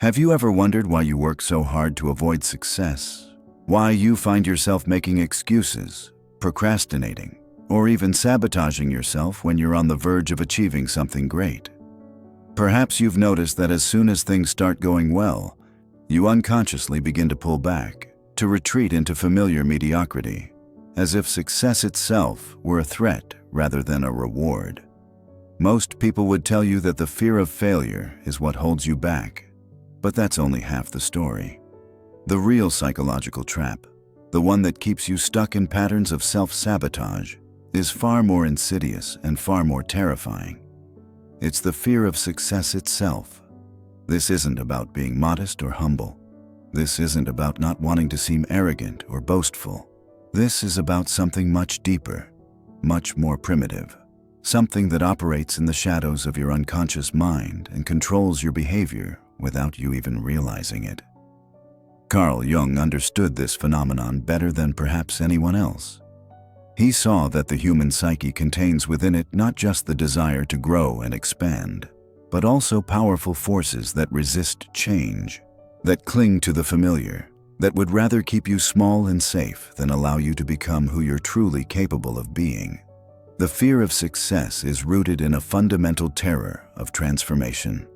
Have you ever wondered why you work so hard to avoid success? Why you find yourself making excuses, procrastinating, or even sabotaging yourself when you're on the verge of achieving something great? Perhaps you've noticed that as soon as things start going well, you unconsciously begin to pull back, to retreat into familiar mediocrity, as if success itself were a threat rather than a reward. Most people would tell you that the fear of failure is what holds you back, but that's only half the story. The real psychological trap, the one that keeps you stuck in patterns of self-sabotage, is far more insidious and far more terrifying. It's the fear of success itself. This isn't about being modest or humble. This isn't about not wanting to seem arrogant or boastful. This is about something much deeper, much more primitive. Something that operates in the shadows of your unconscious mind and controls your behavior without you even realizing it. Carl Jung understood this phenomenon better than perhaps anyone else. He saw that the human psyche contains within it not just the desire to grow and expand, but also powerful forces that resist change, that cling to the familiar, that would rather keep you small and safe than allow you to become who you're truly capable of being. The fear of success is rooted in a fundamental terror of transformation.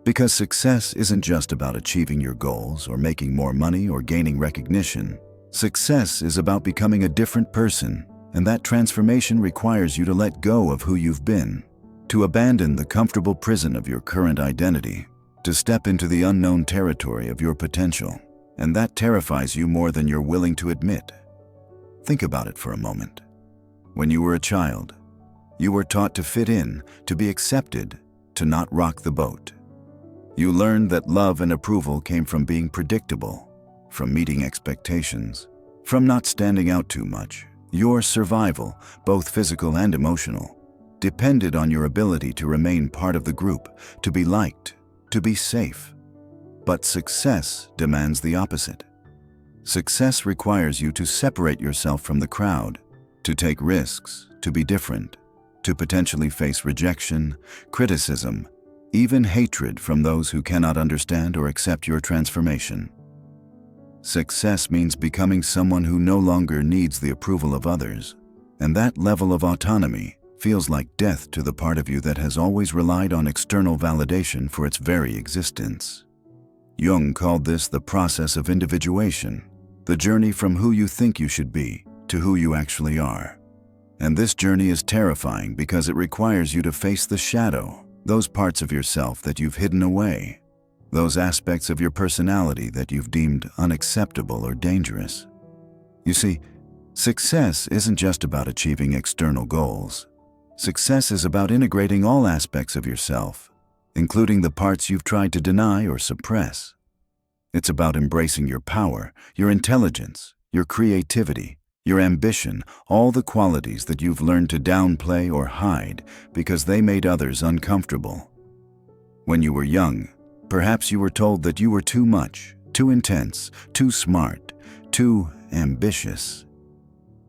Because success isn't just about achieving your goals or making more money or gaining recognition. Success is about becoming a different person, and that transformation requires you to let go of who you've been, to abandon the comfortable prison of your current identity, to step into the unknown territory of your potential, and that terrifies you more than you're willing to admit. Think about it for a moment. When you were a child, you were taught to fit in, to be accepted, to not rock the boat. You learned that love and approval came from being predictable, from meeting expectations, from not standing out too much. Your survival, both physical and emotional, depended on your ability to remain part of the group, to be liked, to be safe. But success demands the opposite. Success requires you to separate yourself from the crowd, to take risks, to be different, to potentially face rejection, criticism, even hatred from those who cannot understand or accept your transformation. Success means becoming someone who no longer needs the approval of others, and that level of autonomy feels like death to the part of you that has always relied on external validation for its very existence. Jung called this the process of individuation, the journey from who you think you should be to who you actually are. And this journey is terrifying because it requires you to face the shadow, those parts of yourself that you've hidden away, those aspects of your personality that you've deemed unacceptable or dangerous. You see, success isn't just about achieving external goals. Success is about integrating all aspects of yourself, including the parts you've tried to deny or suppress. It's about embracing your power, your intelligence, your creativity, your ambition, all the qualities that you've learned to downplay or hide because they made others uncomfortable. When you were young, perhaps you were told that you were too much, too intense, too smart, too ambitious.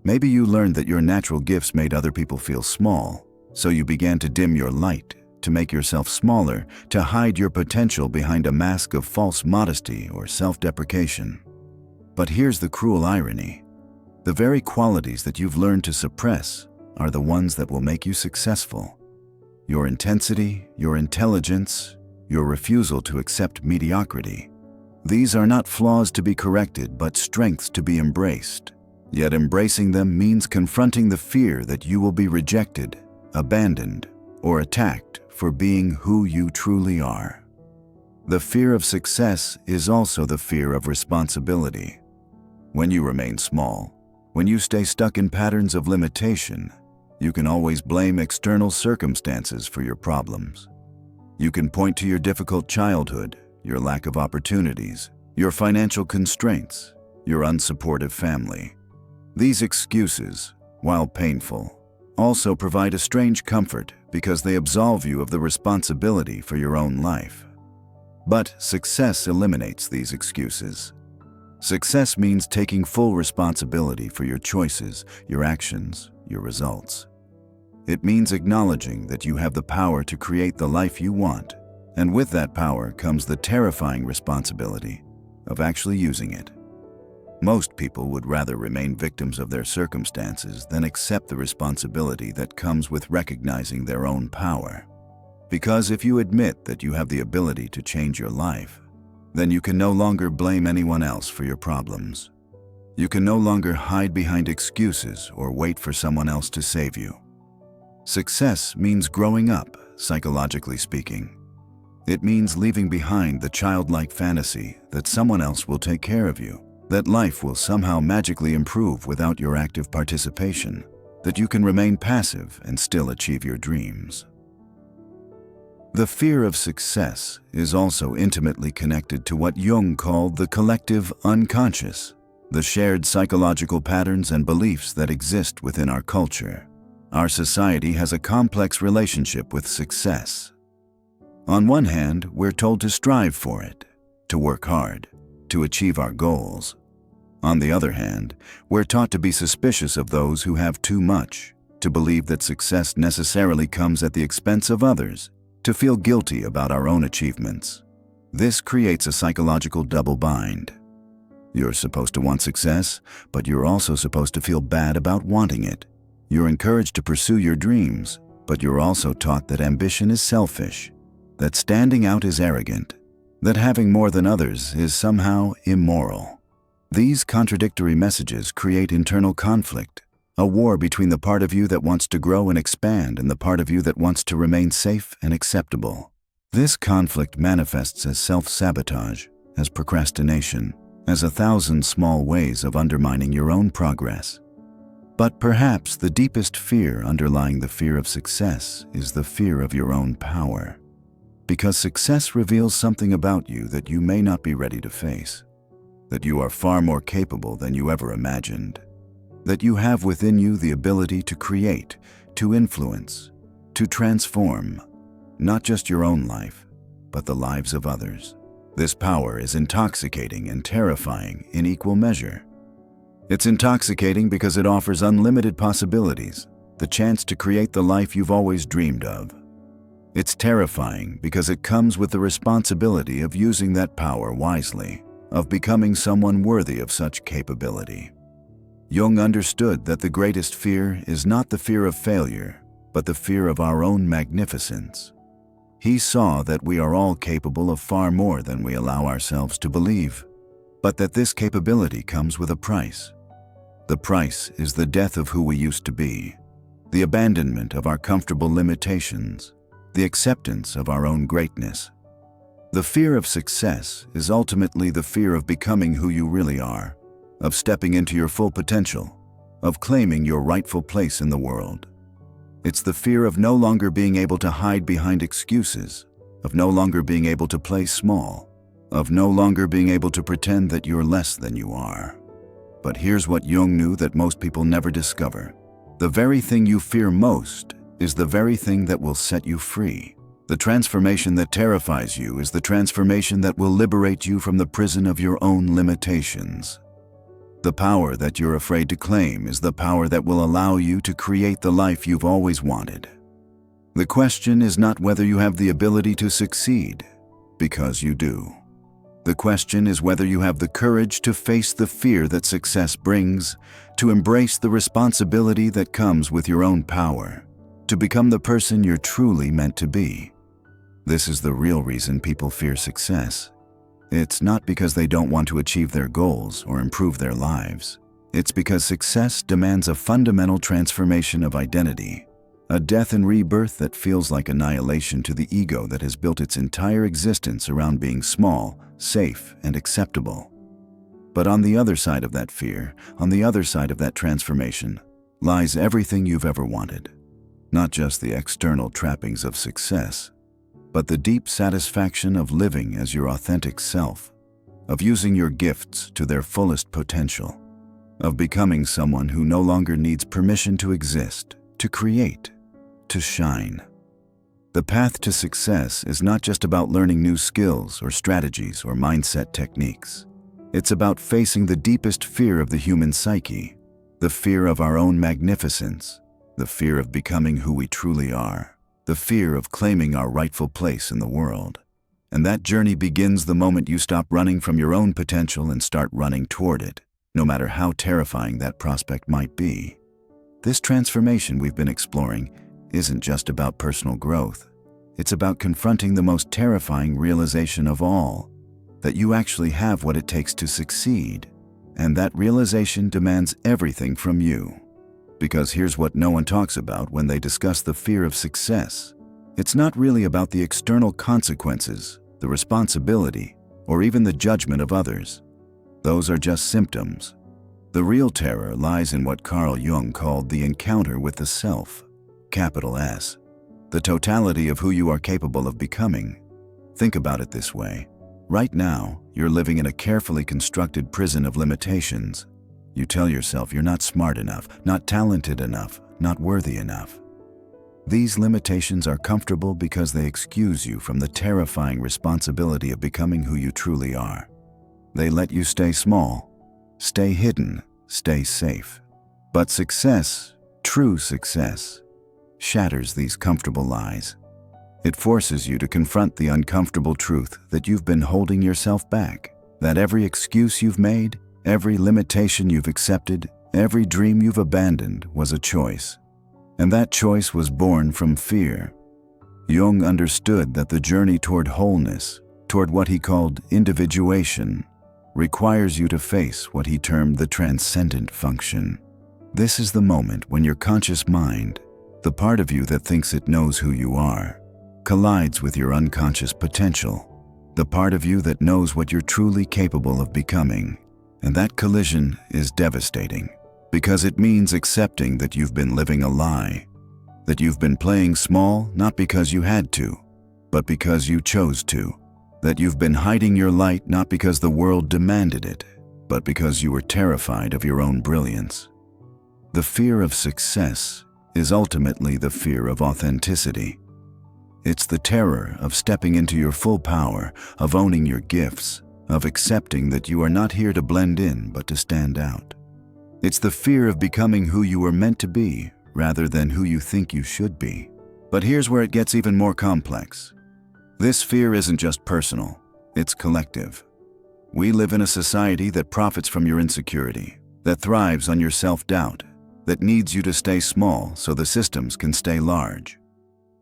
Maybe you learned that your natural gifts made other people feel small, so you began to dim your light, to make yourself smaller, to hide your potential behind a mask of false modesty or self-deprecation. But here's the cruel irony. The very qualities that you've learned to suppress are the ones that will make you successful. Your intensity, your intelligence, your refusal to accept mediocrity. These are not flaws to be corrected, but strengths to be embraced. Yet embracing them means confronting the fear that you will be rejected, abandoned, or attacked for being who you truly are. The fear of success is also the fear of responsibility. When you remain small, when you stay stuck in patterns of limitation, you can always blame external circumstances for your problems. You can point to your difficult childhood, your lack of opportunities, your financial constraints, your unsupportive family. These excuses, while painful, also provide a strange comfort because they absolve you of the responsibility for your own life. But success eliminates these excuses. Success means taking full responsibility for your choices, your actions, your results. It means acknowledging that you have the power to create the life you want And with that power comes the terrifying responsibility of actually using it. Most people would rather remain victims of their circumstances than accept the responsibility that comes with recognizing their own power. Because if you admit that you have the ability to change your life, then you can no longer blame anyone else for your problems. You can no longer hide behind excuses or wait for someone else to save you. Success means growing up, psychologically speaking. It means leaving behind the childlike fantasy that someone else will take care of you, that life will somehow magically improve without your active participation, that you can remain passive and still achieve your dreams. The fear of success is also intimately connected to what Jung called the collective unconscious, the shared psychological patterns and beliefs that exist within our culture. Our society has a complex relationship with success. On one hand, we're told to strive for it, to work hard, to achieve our goals. On the other hand, we're taught to be suspicious of those who have too much, to believe that success necessarily comes at the expense of others, to feel guilty about our own achievements. This creates a psychological double bind. You're supposed to want success, but you're also supposed to feel bad about wanting it. You're encouraged to pursue your dreams, but you're also taught that ambition is selfish, that standing out is arrogant, that having more than others is somehow immoral. These contradictory messages create internal conflict, a war between the part of you that wants to grow and expand and the part of you that wants to remain safe and acceptable. This conflict manifests as self-sabotage, as procrastination, as 1,000 small ways of undermining your own progress. But perhaps the deepest fear underlying the fear of success is the fear of your own power. Because success reveals something about you that you may not be ready to face, that you are far more capable than you ever imagined, that you have within you the ability to create, to influence, to transform, not just your own life, but the lives of others. This power is intoxicating and terrifying in equal measure. It's intoxicating because it offers unlimited possibilities, the chance to create the life you've always dreamed of. It's terrifying because it comes with the responsibility of using that power wisely, of becoming someone worthy of such capability. Jung understood that the greatest fear is not the fear of failure, but the fear of our own magnificence. He saw that we are all capable of far more than we allow ourselves to believe, but that this capability comes with a price. The price is the death of who we used to be, the abandonment of our comfortable limitations, the acceptance of our own greatness. The fear of success is ultimately the fear of becoming who you really are, of stepping into your full potential, of claiming your rightful place in the world. It's the fear of no longer being able to hide behind excuses, of no longer being able to play small, of no longer being able to pretend that you're less than you are. But here's what Jung knew that most people never discover. The very thing you fear most is the very thing that will set you free. The transformation that terrifies you is the transformation that will liberate you from the prison of your own limitations. The power that you're afraid to claim is the power that will allow you to create the life you've always wanted. The question is not whether you have the ability to succeed, because you do. The question is whether you have the courage to face the fear that success brings, to embrace the responsibility that comes with your own power, to become the person you're truly meant to be. This is the real reason people fear success. It's not because they don't want to achieve their goals or improve their lives. It's because success demands a fundamental transformation of identity, a death and rebirth that feels like annihilation to the ego that has built its entire existence around being small, safe, and acceptable. But on the other side of that fear, on the other side of that transformation, lies everything you've ever wanted. Not just the external trappings of success, but the deep satisfaction of living as your authentic self, of using your gifts to their fullest potential, of becoming someone who no longer needs permission to exist, to create, to shine. The path to success is not just about learning new skills or strategies or mindset techniques. It's about facing the deepest fear of the human psyche, the fear of our own magnificence, the fear of becoming who we truly are, the fear of claiming our rightful place in the world. And that journey begins the moment you stop running from your own potential and start running toward it, no matter how terrifying that prospect might be. This transformation we've been exploring isn't just about personal growth. It's about confronting the most terrifying realization of all, that you actually have what it takes to succeed. And that realization demands everything from you. Because here's what no one talks about when they discuss the fear of success. It's not really about the external consequences, the responsibility, or even the judgment of others. Those are just symptoms. The real terror lies in what Carl Jung called the encounter with the self, capital S, the totality of who you are capable of becoming. Think about it this way. Right now, you're living in a carefully constructed prison of limitations. You tell yourself you're not smart enough, not talented enough, not worthy enough. These limitations are comfortable because they excuse you from the terrifying responsibility of becoming who you truly are. They let you stay small, stay hidden, stay safe. But success, true success, shatters these comfortable lies. It forces you to confront the uncomfortable truth that you've been holding yourself back, that every excuse you've made, every limitation you've accepted, every dream you've abandoned was a choice. And that choice was born from fear. Jung understood that the journey toward wholeness, toward what he called individuation, requires you to face what he termed the transcendent function. This is the moment when your conscious mind, the part of you that thinks it knows who you are, collides with your unconscious potential, the part of you that knows what you're truly capable of becoming. And that collision is devastating, because it means accepting that you've been living a lie, that you've been playing small not because you had to, but because you chose to, that you've been hiding your light not because the world demanded it, but because you were terrified of your own brilliance. The fear of success is ultimately the fear of authenticity. It's the terror of stepping into your full power, of owning your gifts, of accepting that you are not here to blend in but to stand out. It's the fear of becoming who you were meant to be rather than who you think you should be. But here's where it gets even more complex. This fear isn't just personal, it's collective. We live in a society that profits from your insecurity, that thrives on your self-doubt, that needs you to stay small so the systems can stay large.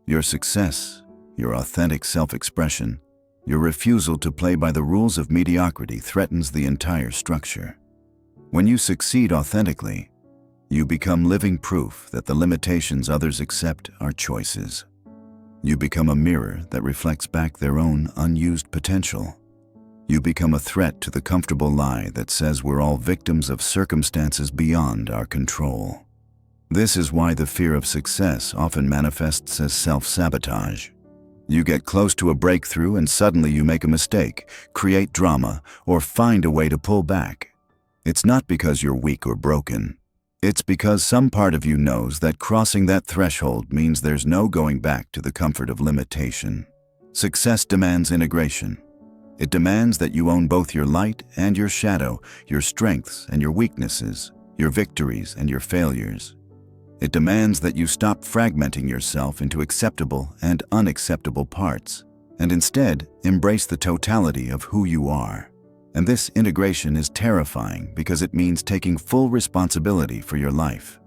Your success, your authentic self-expression, your refusal to play by the rules of mediocrity threatens the entire structure. When you succeed authentically, you become living proof that the limitations others accept are choices. You become a mirror that reflects back their own unused potential. You become a threat to the comfortable lie that says we're all victims of circumstances beyond our control. This is why the fear of success often manifests as self-sabotage. You get close to a breakthrough and suddenly you make a mistake, create drama, or find a way to pull back. It's not because you're weak or broken. It's because some part of you knows that crossing that threshold means there's no going back to the comfort of limitation. Success demands integration. It demands that you own both your light and your shadow, your strengths and your weaknesses, your victories and your failures. It demands that you stop fragmenting yourself into acceptable and unacceptable parts, and instead embrace the totality of who you are. And this integration is terrifying because it means taking full responsibility for your life.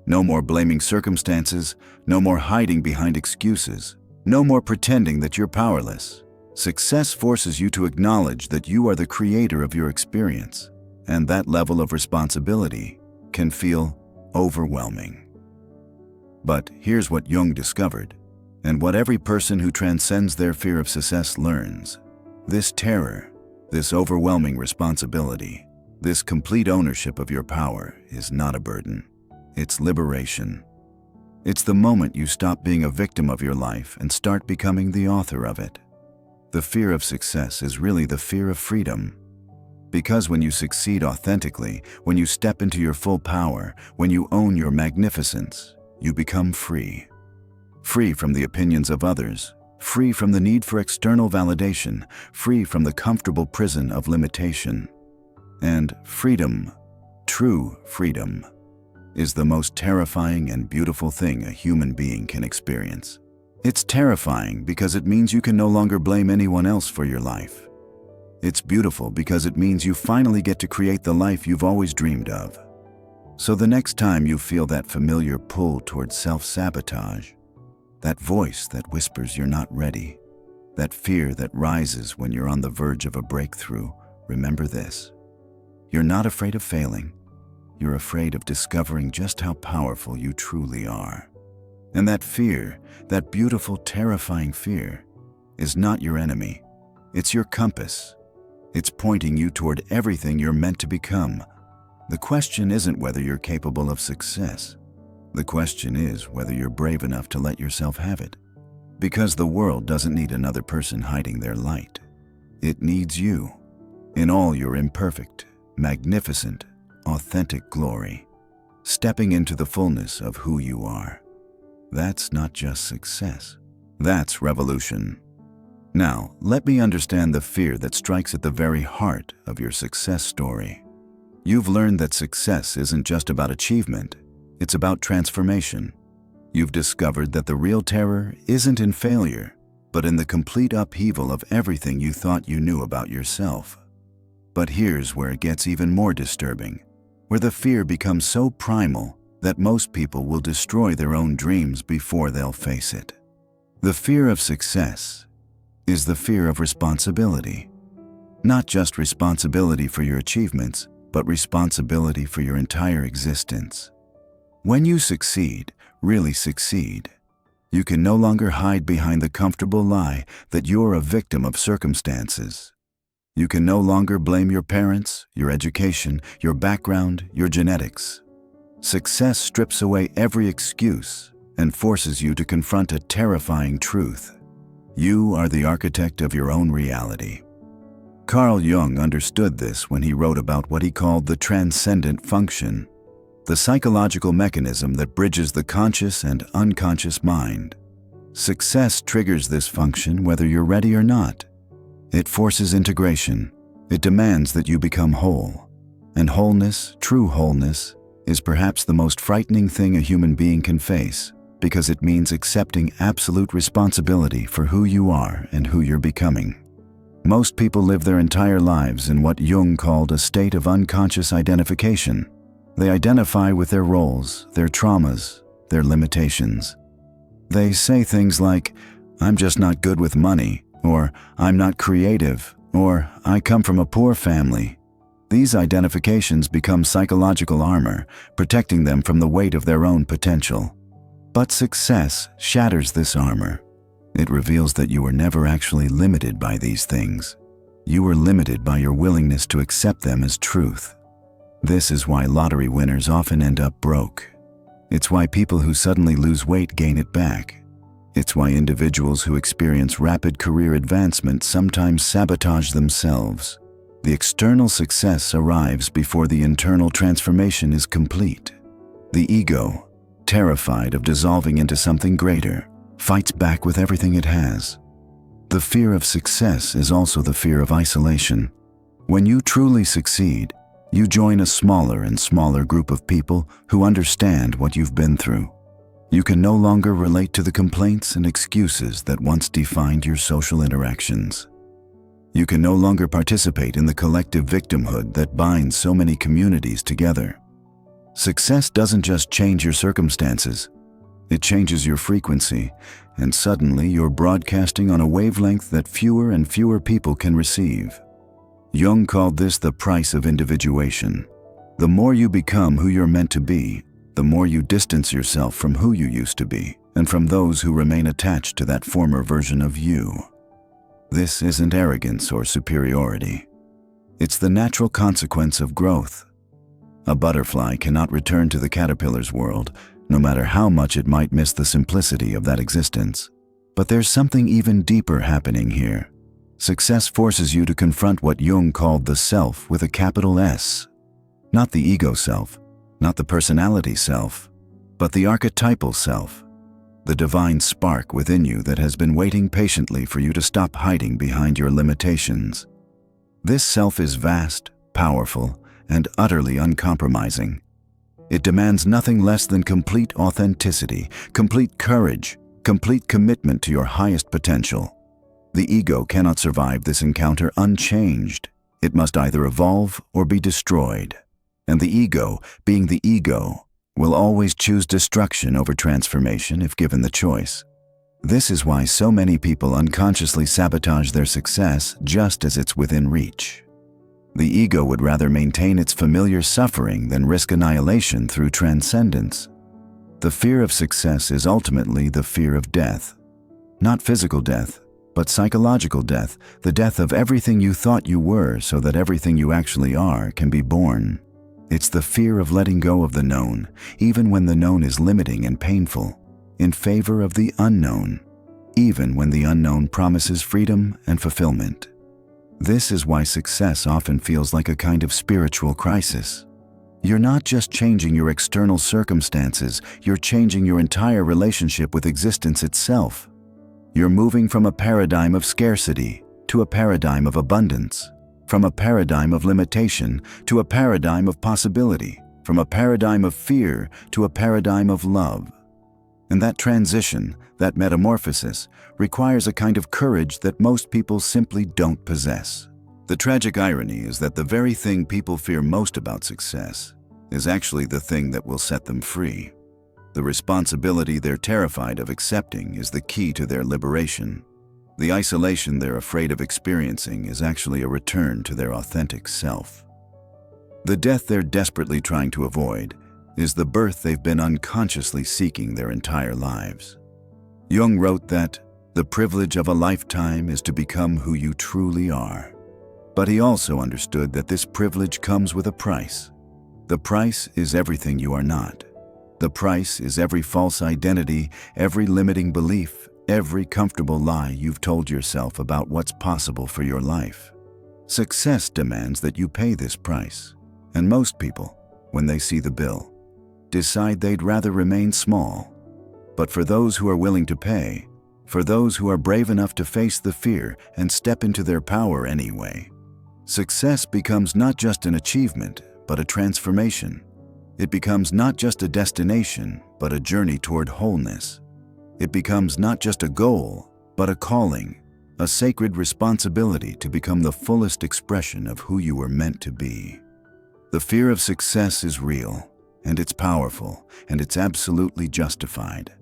No more blaming circumstances, no more hiding behind excuses, no more pretending that you're powerless. Success forces you to acknowledge that you are the creator of your experience, and that level of responsibility can feel overwhelming. But here's what Jung discovered, and what every person who transcends their fear of success learns. This terror, this overwhelming responsibility, this complete ownership of your power is not a burden. It's liberation. It's the moment you stop being a victim of your life and start becoming the author of it. The fear of success is really the fear of freedom. Because when you succeed authentically, when you step into your full power, when you own your magnificence, you become free. Free from the opinions of others, free from the need for external validation, free from the comfortable prison of limitation. And freedom, true freedom, is the most terrifying and beautiful thing a human being can experience. It's terrifying because it means you can no longer blame anyone else for your life. It's beautiful because it means you finally get to create the life you've always dreamed of. So the next time you feel that familiar pull towards self-sabotage, that voice that whispers you're not ready, that fear that rises when you're on the verge of a breakthrough, remember this. You're not afraid of failing. You're afraid of discovering just how powerful you truly are. And that fear, that beautiful, terrifying fear, is not your enemy. It's your compass. It's pointing you toward everything you're meant to become. The question isn't whether you're capable of success. The question is whether you're brave enough to let yourself have it. Because the world doesn't need another person hiding their light. It needs you, in all your imperfect, magnificent, authentic glory, stepping into the fullness of who you are. That's not just success. That's revolution. Now, let me understand the fear that strikes at the very heart of your success story. You've learned that success isn't just about achievement, it's about transformation. You've discovered that the real terror isn't in failure, but in the complete upheaval of everything you thought you knew about yourself. But here's where it gets even more disturbing, where the fear becomes so primal that most people will destroy their own dreams before they'll face it. The fear of success is the fear of responsibility. Not just responsibility for your achievements, but responsibility for your entire existence. When you succeed, really succeed, you can no longer hide behind the comfortable lie that you're a victim of circumstances. You can no longer blame your parents, your education, your background, your genetics. Success strips away every excuse and forces you to confront a terrifying truth. You are the architect of your own reality. Carl Jung understood this when he wrote about what he called the transcendent function, the psychological mechanism that bridges the conscious and unconscious mind. Success triggers this function whether you're ready or not. It forces integration. It demands that you become whole. And wholeness, true wholeness, is perhaps the most frightening thing a human being can face, because it means accepting absolute responsibility for who you are and who you're becoming. Most people live their entire lives in what Jung called a state of unconscious identification. They identify with their roles, their traumas, their limitations. They say things like, "I'm just not good with money," or "I'm not creative," or "I come from a poor family." These identifications become psychological armor, protecting them from the weight of their own potential. But success shatters this armor. It reveals that you were never actually limited by these things. You were limited by your willingness to accept them as truth. This is why lottery winners often end up broke. It's why people who suddenly lose weight gain it back. It's why individuals who experience rapid career advancement sometimes sabotage themselves. The external success arrives before the internal transformation is complete. The ego, terrified of dissolving into something greater, fights back with everything it has. The fear of success is also the fear of isolation. When you truly succeed, you join a smaller and smaller group of people who understand what you've been through. You can no longer relate to the complaints and excuses that once defined your social interactions. You can no longer participate in the collective victimhood that binds so many communities together. Success doesn't just change your circumstances, it changes your frequency, and suddenly you're broadcasting on a wavelength that fewer and fewer people can receive. Jung called this the price of individuation. The more you become who you're meant to be, the more you distance yourself from who you used to be, and from those who remain attached to that former version of you. This isn't arrogance or superiority. It's the natural consequence of growth. A butterfly cannot return to the caterpillar's world, no matter how much it might miss the simplicity of that existence. But there's something even deeper happening here. Success forces you to confront what Jung called the self with a capital S. Not the ego self, not the personality self, but the archetypal self. The divine spark within you that has been waiting patiently for you to stop hiding behind your limitations. This self is vast, powerful, and utterly uncompromising. It demands nothing less than complete authenticity, complete courage, complete commitment to your highest potential. The ego cannot survive this encounter unchanged. It must either evolve or be destroyed. And the ego, being the ego, will always choose destruction over transformation if given the choice. This is why so many people unconsciously sabotage their success just as it's within reach. The ego would rather maintain its familiar suffering than risk annihilation through transcendence. The fear of success is ultimately the fear of death. Not physical death, but psychological death, the death of everything you thought you were so that everything you actually are can be born. It's the fear of letting go of the known, even when the known is limiting and painful, in favor of the unknown, even when the unknown promises freedom and fulfillment. This is why success often feels like a kind of spiritual crisis. You're not just changing your external circumstances, you're changing your entire relationship with existence itself. You're moving from a paradigm of scarcity to a paradigm of abundance, from a paradigm of limitation to a paradigm of possibility, from a paradigm of fear to a paradigm of love. And that transition, that metamorphosis, requires a kind of courage that most people simply don't possess. The tragic irony is that the very thing people fear most about success is actually the thing that will set them free. The responsibility they're terrified of accepting is the key to their liberation. The isolation they're afraid of experiencing is actually a return to their authentic self. The death they're desperately trying to avoid is the birth they've been unconsciously seeking their entire lives. Jung wrote that the privilege of a lifetime is to become who you truly are. But he also understood that this privilege comes with a price. The price is everything you are not. The price is every false identity, every limiting belief, every comfortable lie you've told yourself about what's possible for your life. Success demands that you pay this price, and most people, when they see the bill, decide they'd rather remain small. But for those who are willing to pay, for those who are brave enough to face the fear and step into their power anyway, success becomes not just an achievement, but a transformation. It becomes not just a destination, but a journey toward wholeness. It becomes not just a goal, but a calling, a sacred responsibility to become the fullest expression of who you were meant to be. The fear of success is real, and it's powerful, and it's absolutely justified.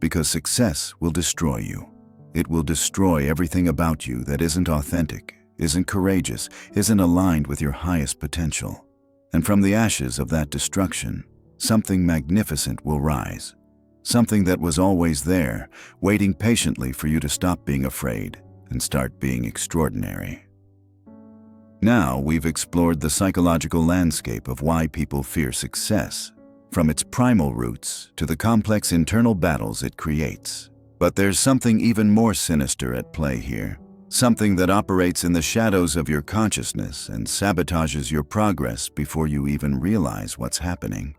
Because success will destroy you. It will destroy everything about you that isn't authentic, isn't courageous, isn't aligned with your highest potential. And from the ashes of that destruction, something magnificent will rise. Something that was always there, waiting patiently for you to stop being afraid and start being extraordinary. Now we've explored the psychological landscape of why people fear success, from its primal roots to the complex internal battles it creates. But there's something even more sinister at play here. Something that operates in the shadows of your consciousness and sabotages your progress before you even realize what's happening.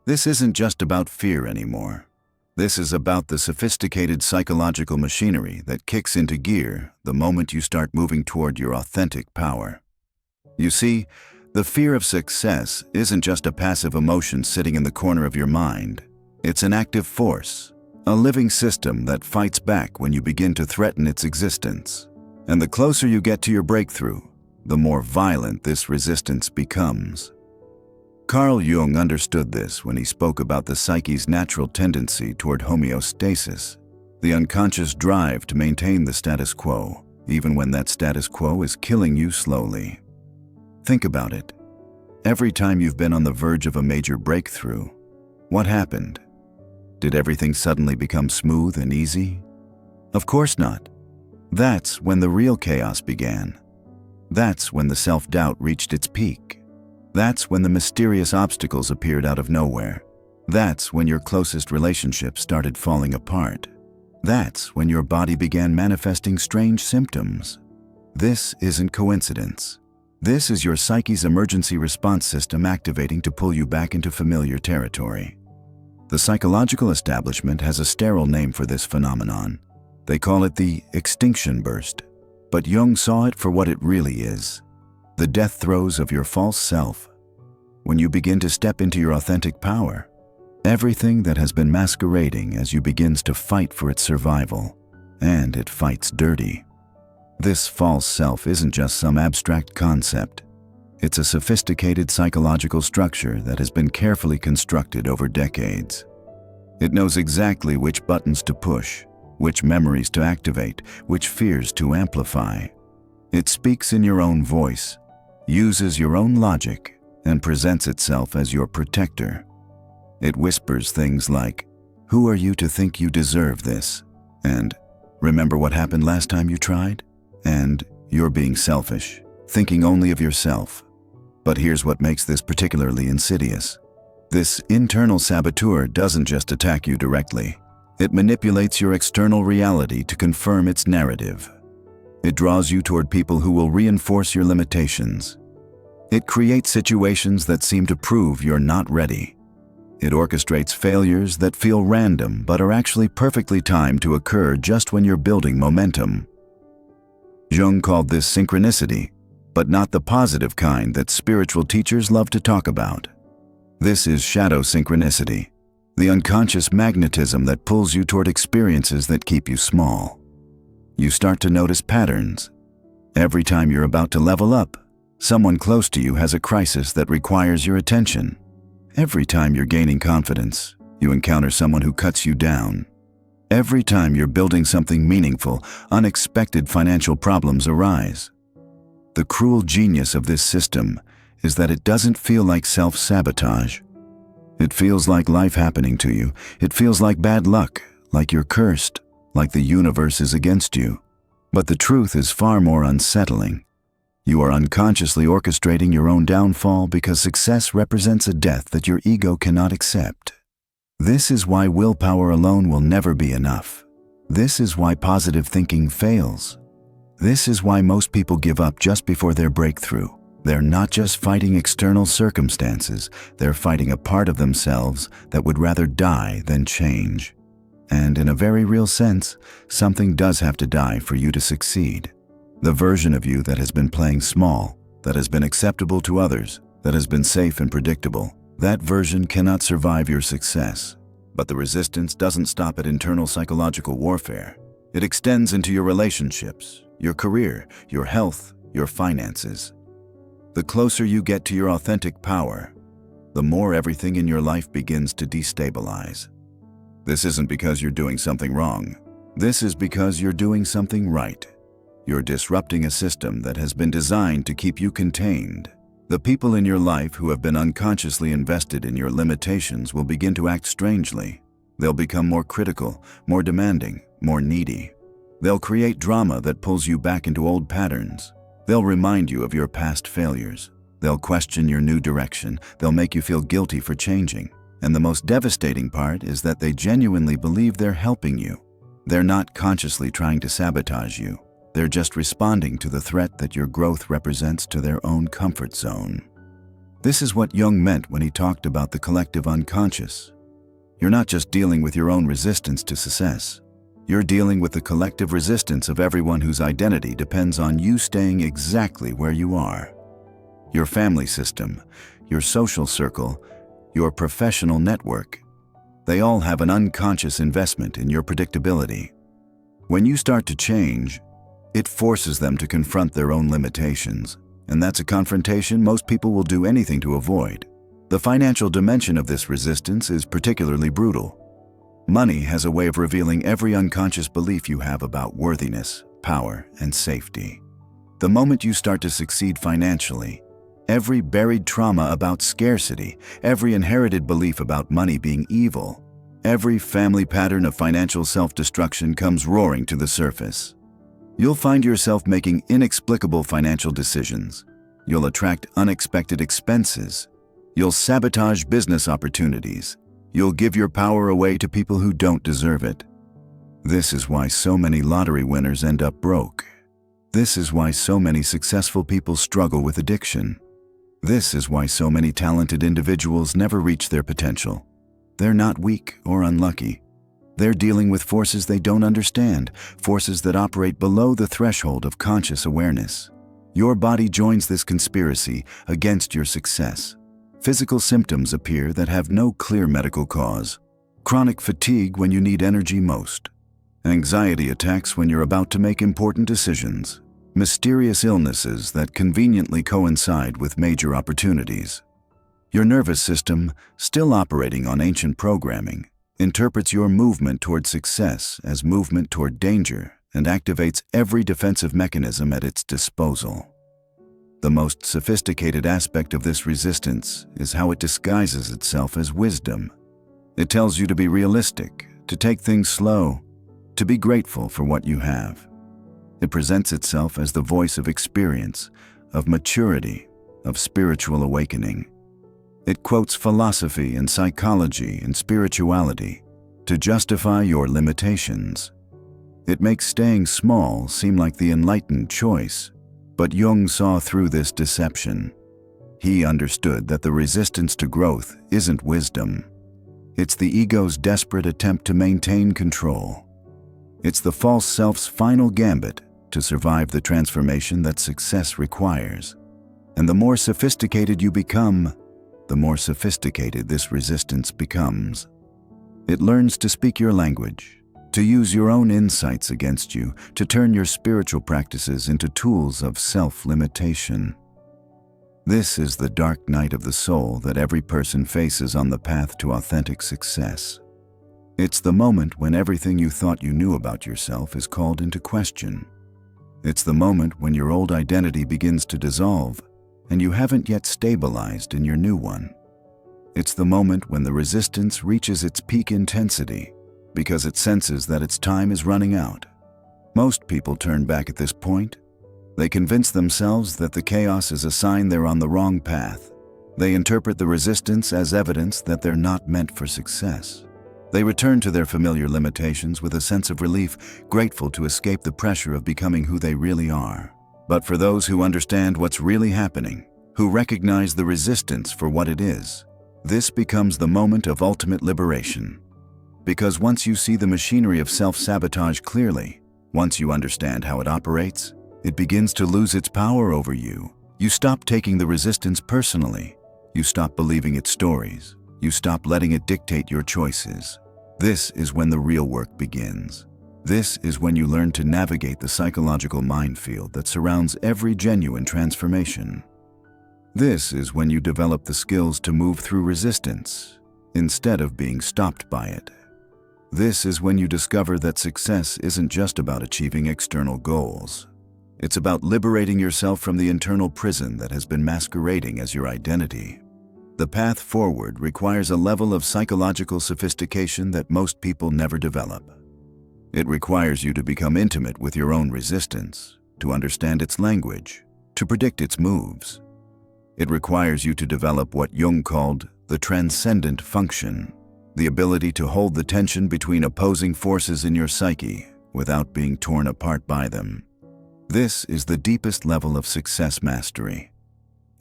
This isn't just about fear anymore. This is about the sophisticated psychological machinery that kicks into gear the moment you start moving toward your authentic power. You see, the fear of success isn't just a passive emotion sitting in the corner of your mind. It's an active force, a living system that fights back when you begin to threaten its existence. And the closer you get to your breakthrough, the more violent this resistance becomes. Carl Jung understood this when he spoke about the psyche's natural tendency toward homeostasis, the unconscious drive to maintain the status quo, even when that status quo is killing you slowly. Think about it. Every time you've been on the verge of a major breakthrough, what happened? Did everything suddenly become smooth and easy? Of course not. That's when the real chaos began. That's when the self-doubt reached its peak. That's when the mysterious obstacles appeared out of nowhere. That's when your closest relationships started falling apart. That's when your body began manifesting strange symptoms. This isn't coincidence. This is your psyche's emergency response system activating to pull you back into familiar territory. The psychological establishment has a sterile name for this phenomenon. They call it the extinction burst. But Jung saw it for what it really is: the death throes of your false self. When you begin to step into your authentic power, Everything that has been masquerading as you begins to fight for its survival, and it fights dirty. This false self isn't just some abstract concept. It's a sophisticated psychological structure that has been carefully constructed over decades. It knows exactly which buttons to push, which memories to activate, which fears to amplify. It speaks in your own voice, uses your own logic, and presents itself as your protector. It whispers things like, "Who are you to think you deserve this?" And "Remember what happened last time you tried?" And "You're being selfish, thinking only of yourself." But here's what makes this particularly insidious. This internal saboteur doesn't just attack you directly. It manipulates your external reality to confirm its narrative. It draws you toward people who will reinforce your limitations. It creates situations that seem to prove you're not ready. It orchestrates failures that feel random but are actually perfectly timed to occur just when you're building momentum. Jung called this synchronicity, but not the positive kind that spiritual teachers love to talk about. This is shadow synchronicity, the unconscious magnetism that pulls you toward experiences that keep you small. You start to notice patterns. Every time you're about to level up, someone close to you has a crisis that requires your attention. Every time you're gaining confidence, you encounter someone who cuts you down. Every time you're building something meaningful, unexpected financial problems arise. The cruel genius of this system is that it doesn't feel like self-sabotage. It feels like life happening to you. It feels like bad luck, like you're cursed, like the universe is against you. But the truth is far more unsettling. You are unconsciously orchestrating your own downfall because success represents a death that your ego cannot accept. This is why willpower alone will never be enough. This is why positive thinking fails. This is why most people give up just before their breakthrough. They're not just fighting external circumstances, they're fighting a part of themselves that would rather die than change. And in a very real sense, something does have to die for you to succeed. The version of you that has been playing small, that has been acceptable to others, that has been safe and predictable, that version cannot survive your success. But the resistance doesn't stop at internal psychological warfare. It extends into your relationships, your career, your health, your finances. The closer you get to your authentic power, the more everything in your life begins to destabilize. This isn't because you're doing something wrong. This is because you're doing something right. You're disrupting a system that has been designed to keep you contained. The people in your life who have been unconsciously invested in your limitations will begin to act strangely. They'll become more critical, more demanding, more needy. They'll create drama that pulls you back into old patterns. They'll remind you of your past failures. They'll question your new direction. They'll make you feel guilty for changing. And the most devastating part is that they genuinely believe they're helping you. They're not consciously trying to sabotage you. They're just responding to the threat that your growth represents to their own comfort zone. This is what Jung meant when he talked about the collective unconscious. You're not just dealing with your own resistance to success. You're dealing with the collective resistance of everyone whose identity depends on you staying exactly where you are. Your family system, your social circle, your professional network. They all have an unconscious investment in your predictability. When you start to change, it forces them to confront their own limitations, and that's a confrontation most people will do anything to avoid. The financial dimension of this resistance is particularly brutal. Money has a way of revealing every unconscious belief you have about worthiness, power, and safety. The moment you start to succeed financially, every buried trauma about scarcity, every inherited belief about money being evil, every family pattern of financial self-destruction comes roaring to the surface. You'll find yourself making inexplicable financial decisions. You'll attract unexpected expenses. You'll sabotage business opportunities. You'll give your power away to people who don't deserve it. This is why so many lottery winners end up broke. This is why so many successful people struggle with addiction. This is why so many talented individuals never reach their potential. They're not weak or unlucky. They're dealing with forces they don't understand, forces that operate below the threshold of conscious awareness. Your body joins this conspiracy against your success. Physical symptoms appear that have no clear medical cause. Chronic fatigue when you need energy most. Anxiety attacks when you're about to make important decisions. Mysterious illnesses that conveniently coincide with major opportunities. Your nervous system, still operating on ancient programming, interprets your movement toward success as movement toward danger and activates every defensive mechanism at its disposal. The most sophisticated aspect of this resistance is how it disguises itself as wisdom. It tells you to be realistic, to take things slow, to be grateful for what you have. It presents itself as the voice of experience, of maturity, of spiritual awakening. It quotes philosophy and psychology and spirituality to justify your limitations. It makes staying small seem like the enlightened choice, but Jung saw through this deception. He understood that the resistance to growth isn't wisdom. It's the ego's desperate attempt to maintain control. It's the false self's final gambit to survive the transformation that success requires. And the more sophisticated you become, the more sophisticated this resistance becomes. It learns to speak your language, to use your own insights against you, to turn your spiritual practices into tools of self-limitation. This is the dark night of the soul that every person faces on the path to authentic success. It's the moment when everything you thought you knew about yourself is called into question. It's the moment when your old identity begins to dissolve and you haven't yet stabilized in your new one. It's the moment when the resistance reaches its peak intensity because it senses that its time is running out. Most people turn back at this point. They convince themselves that the chaos is a sign they're on the wrong path. They interpret the resistance as evidence that they're not meant for success. They return to their familiar limitations with a sense of relief, grateful to escape the pressure of becoming who they really are. But for those who understand what's really happening, who recognize the resistance for what it is, this becomes the moment of ultimate liberation. Because once you see the machinery of self-sabotage clearly, once you understand how it operates, it begins to lose its power over you. You stop taking the resistance personally. You stop believing its stories. You stop letting it dictate your choices. This is when the real work begins. This is when you learn to navigate the psychological minefield that surrounds every genuine transformation. This is when you develop the skills to move through resistance instead of being stopped by it. This is when you discover that success isn't just about achieving external goals. It's about liberating yourself from the internal prison that has been masquerading as your identity. The path forward requires a level of psychological sophistication that most people never develop. It requires you to become intimate with your own resistance, to understand its language, to predict its moves. It requires you to develop what Jung called the transcendent function, the ability to hold the tension between opposing forces in your psyche without being torn apart by them. This is the deepest level of success mastery.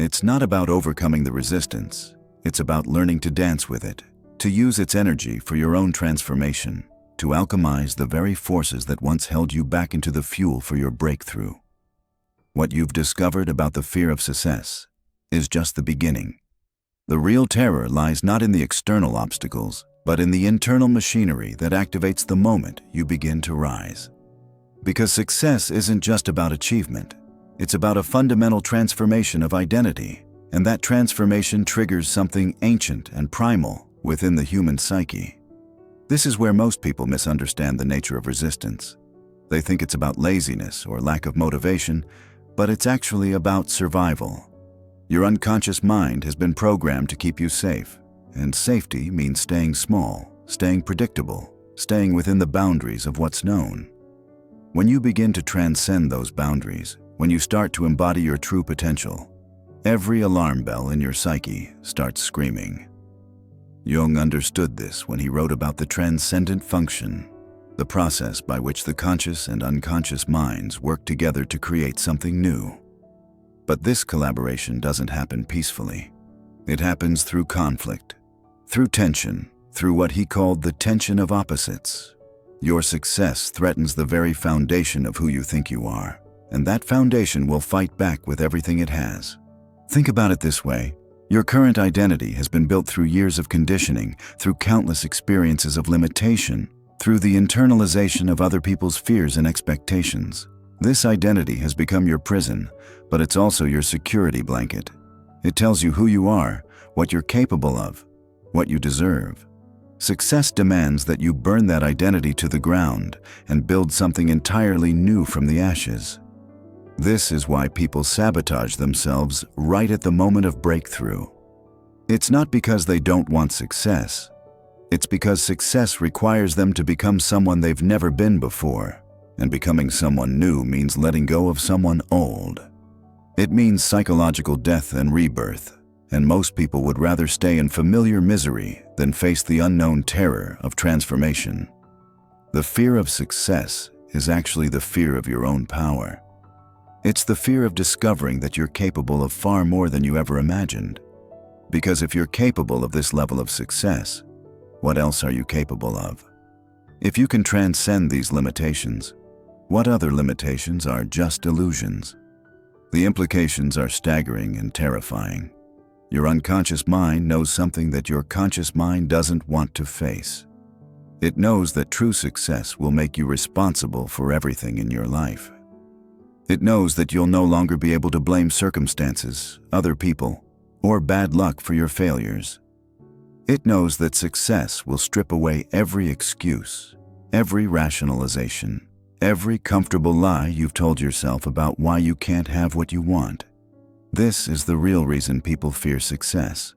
It's not about overcoming the resistance. It's about learning to dance with it, to use its energy for your own transformation, to alchemize the very forces that once held you back into the fuel for your breakthrough. What you've discovered about the fear of success is just the beginning. The real terror lies not in the external obstacles, but in the internal machinery that activates the moment you begin to rise. Because success isn't just about achievement. It's about a fundamental transformation of identity, and that transformation triggers something ancient and primal within the human psyche. This is where most people misunderstand the nature of resistance. They think it's about laziness or lack of motivation, but it's actually about survival. Your unconscious mind has been programmed to keep you safe, and safety means staying small, staying predictable, staying within the boundaries of what's known. When you begin to transcend those boundaries, when you start to embody your true potential, every alarm bell in your psyche starts screaming. Jung understood this when he wrote about the transcendent function, the process by which the conscious and unconscious minds work together to create something new. But this collaboration doesn't happen peacefully. It happens through conflict, through tension, through what he called the tension of opposites. Your success threatens the very foundation of who you think you are, and that foundation will fight back with everything it has. Think about it this way. Your current identity has been built through years of conditioning, through countless experiences of limitation, through the internalization of other people's fears and expectations. This identity has become your prison, but it's also your security blanket. It tells you who you are, what you're capable of, what you deserve. Success demands that you burn that identity to the ground and build something entirely new from the ashes. This is why people sabotage themselves right at the moment of breakthrough. It's not because they don't want success. It's because success requires them to become someone they've never been before, and becoming someone new means letting go of someone old. It means psychological death and rebirth, and most people would rather stay in familiar misery than face the unknown terror of transformation. The fear of success is actually the fear of your own power. It's the fear of discovering that you're capable of far more than you ever imagined. Because if you're capable of this level of success, what else are you capable of? If you can transcend these limitations, what other limitations are just illusions? The implications are staggering and terrifying. Your unconscious mind knows something that your conscious mind doesn't want to face. It knows that true success will make you responsible for everything in your life. It knows that you'll no longer be able to blame circumstances, other people, or bad luck for your failures. It knows that success will strip away every excuse, every rationalization, every comfortable lie you've told yourself about why you can't have what you want. This is the real reason people fear success.